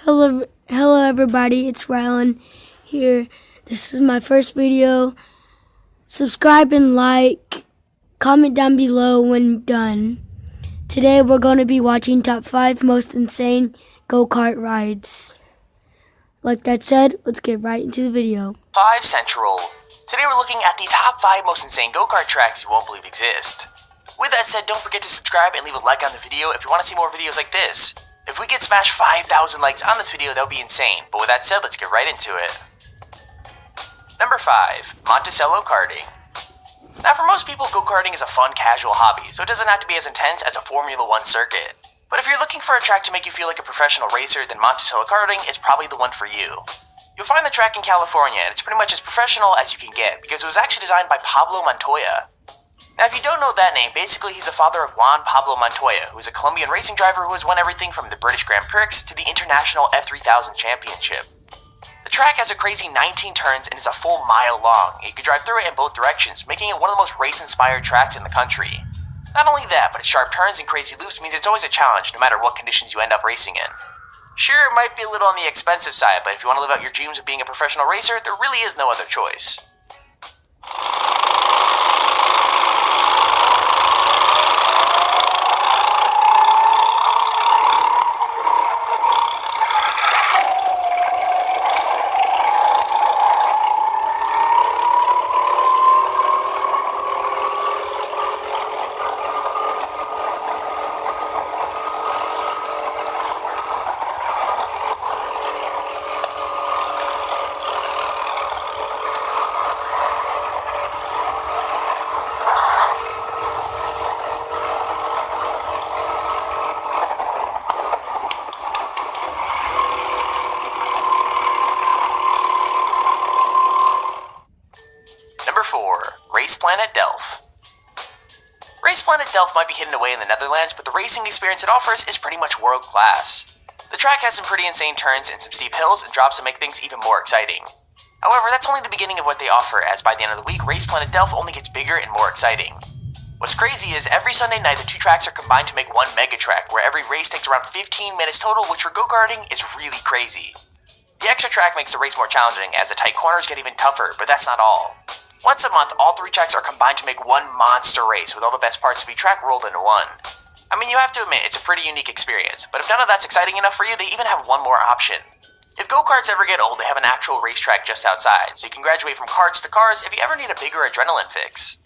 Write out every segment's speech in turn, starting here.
Hello everybody, it's Rylan here. This is my first video. Subscribe and like, comment down below when done. Today we're going to be watching top 5 most insane go-kart rides. Like that said, let's get right into the video. 5 Central. Today we're looking at the top 5 most insane go-kart tracks you won't believe exist. With that said, don't forget to subscribe and leave a like on the video if you want to see more videos like this. If we could smash 5,000 likes on this video, that would be insane. But with that said, let's get right into it. Number 5. Monticello Karting. Now for most people, go-karting is a fun, casual hobby, so it doesn't have to be as intense as a Formula 1 circuit. But if you're looking for a track to make you feel like a professional racer, then Monticello Karting is probably the one for you. You'll find the track in California, and it's pretty much as professional as you can get, because it was actually designed by Pablo Montoya. Now, if you don't know that name, basically he's the father of Juan Pablo Montoya, who is a Colombian racing driver who has won everything from the British Grand Prix to the International F3000 Championship. The track has a crazy 19 turns and is a full mile long, and you can drive through it in both directions, making it one of the most race-inspired tracks in the country. Not only that, but its sharp turns and crazy loops means it's always a challenge no matter what conditions you end up racing in. Sure, it might be a little on the expensive side, but if you want to live out your dreams of being a professional racer, there really is no other choice. Number 4. Race Planet Delft. Race Planet Delft might be hidden away in the Netherlands, but the racing experience it offers is pretty much world class. The track has some pretty insane turns and some steep hills and drops to make things even more exciting. However, that's only the beginning of what they offer, as by the end of the week, Race Planet Delft only gets bigger and more exciting. What's crazy is every Sunday night the two tracks are combined to make one mega track, where every race takes around 15 minutes total, which for go-karting is really crazy. The extra track makes the race more challenging, as the tight corners get even tougher, but that's not all. Once a month, all 3 tracks are combined to make one monster race, with all the best parts of each track rolled into one. I mean, you have to admit, it's a pretty unique experience, but if none of that's exciting enough for you, they even have one more option. If go-karts ever get old, they have an actual racetrack just outside, so you can graduate from karts to cars if you ever need a bigger adrenaline fix.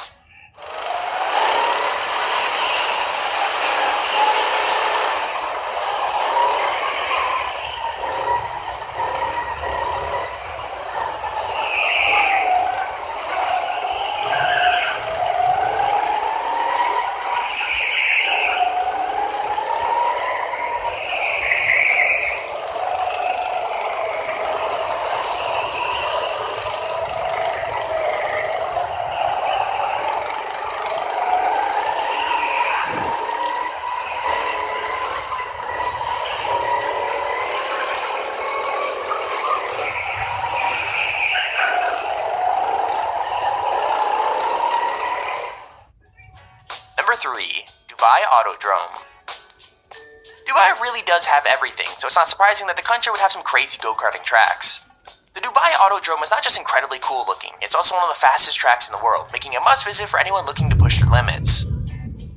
Number 3. Dubai Autodrome. Dubai really does have everything, so it's not surprising that the country would have some crazy go-karting tracks. The Dubai Autodrome is not just incredibly cool looking, it's also one of the fastest tracks in the world, making it a must visit for anyone looking to push their limits.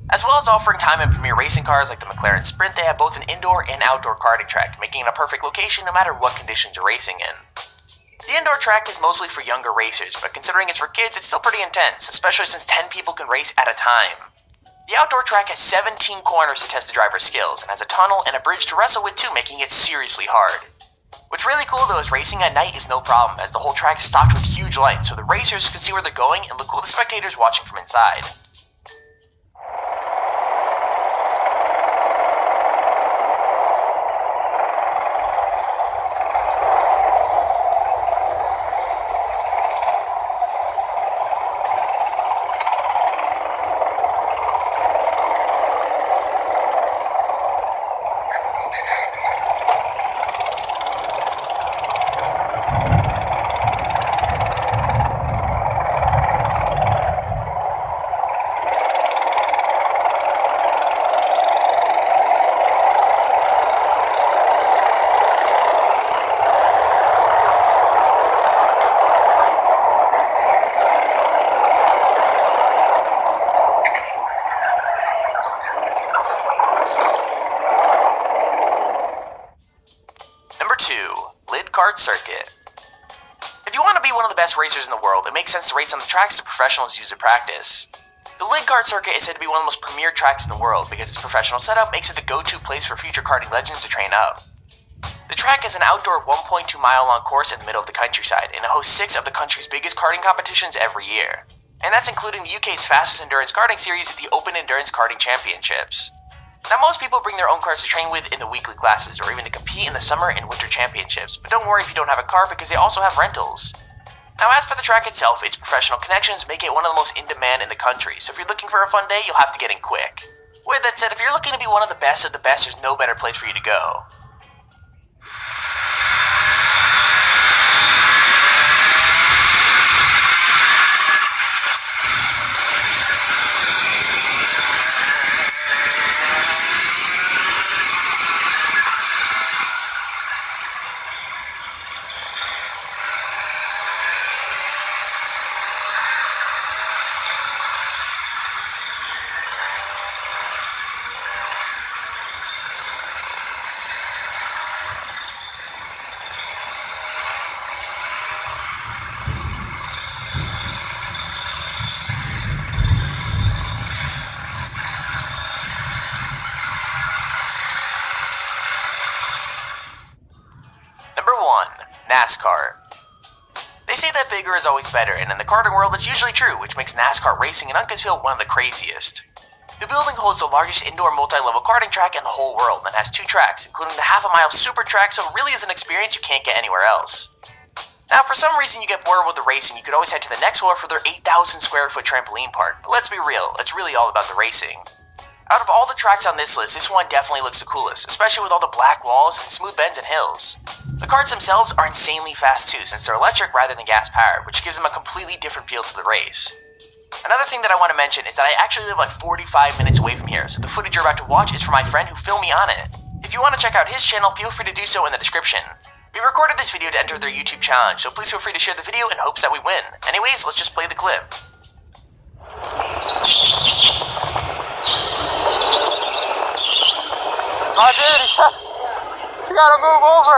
As well as offering time and premier racing cars like the McLaren Sprint, they have both an indoor and outdoor karting track, making it a perfect location no matter what conditions you're racing in. The indoor track is mostly for younger racers, but considering it's for kids, it's still pretty intense, especially since 10 people can race at a time. The outdoor track has 17 corners to test the driver's skills, and has a tunnel and a bridge to wrestle with too, making it seriously hard. What's really cool though is racing at night is no problem, as the whole track is stocked with huge lights, so the racers can see where they're going and look cool to spectators watching from inside. 2. Lid Kart Circuit. If you want to be one of the best racers in the world, it makes sense to race on the tracks that professionals use to practice. The Lid Kart Circuit is said to be one of the most premier tracks in the world because its professional setup makes it the go-to place for future karting legends to train up. The track is an outdoor 1.2-mile-long course in the middle of the countryside, and it hosts 6 of the country's biggest karting competitions every year. And that's including the UK's fastest endurance karting series, the Open Endurance Karting Championships. Now, most people bring their own cars to train with in the weekly classes, or even to compete in the summer and winter championships, but don't worry if you don't have a car because they also have rentals. Now, as for the track itself, its professional connections make it one of the most in demand in the country, so if you're looking for a fun day, you'll have to get in quick. With that said, if you're looking to be one of the best, there's no better place for you to go. Number 1. NASCAR. They say that bigger is always better, and in the karting world it's usually true, which makes NASCAR racing in Uncasville one of the craziest. The building holds the largest indoor multi-level karting track in the whole world and has 2 tracks, including the half-a-mile super track, so it really is an experience you can't get anywhere else. Now, for some reason you get bored with the racing, you could always head to the next floor for their 8,000 square foot trampoline park, but let's be real, it's really all about the racing. Out of all the tracks on this list, this one definitely looks the coolest, especially with all the black walls and smooth bends and hills. The karts themselves are insanely fast too, since they're electric rather than gas powered, which gives them a completely different feel to the race. Another thing that I want to mention is that I actually live like 45 minutes away from here, so the footage you're about to watch is from my friend who filmed me on it. If you want to check out his channel, feel free to do so in the description. We recorded this video to enter their YouTube challenge, so please feel free to share the video in hopes that we win. Anyways, let's just play the clip. Oh, dude, you gotta move over.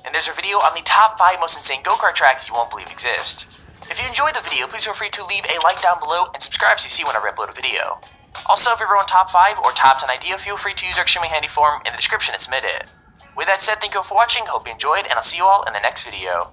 And there's a video on the top 5 most insane go-kart tracks you won't believe exist. If you enjoyed the video, please feel free to leave a like down below and subscribe so you see whenever I upload a video. Also, if you're on top 5 or top 10 idea, feel free to use our extremely handy form in the description to submit it. With that said, thank you all for watching, hope you enjoyed, and I'll see you all in the next video.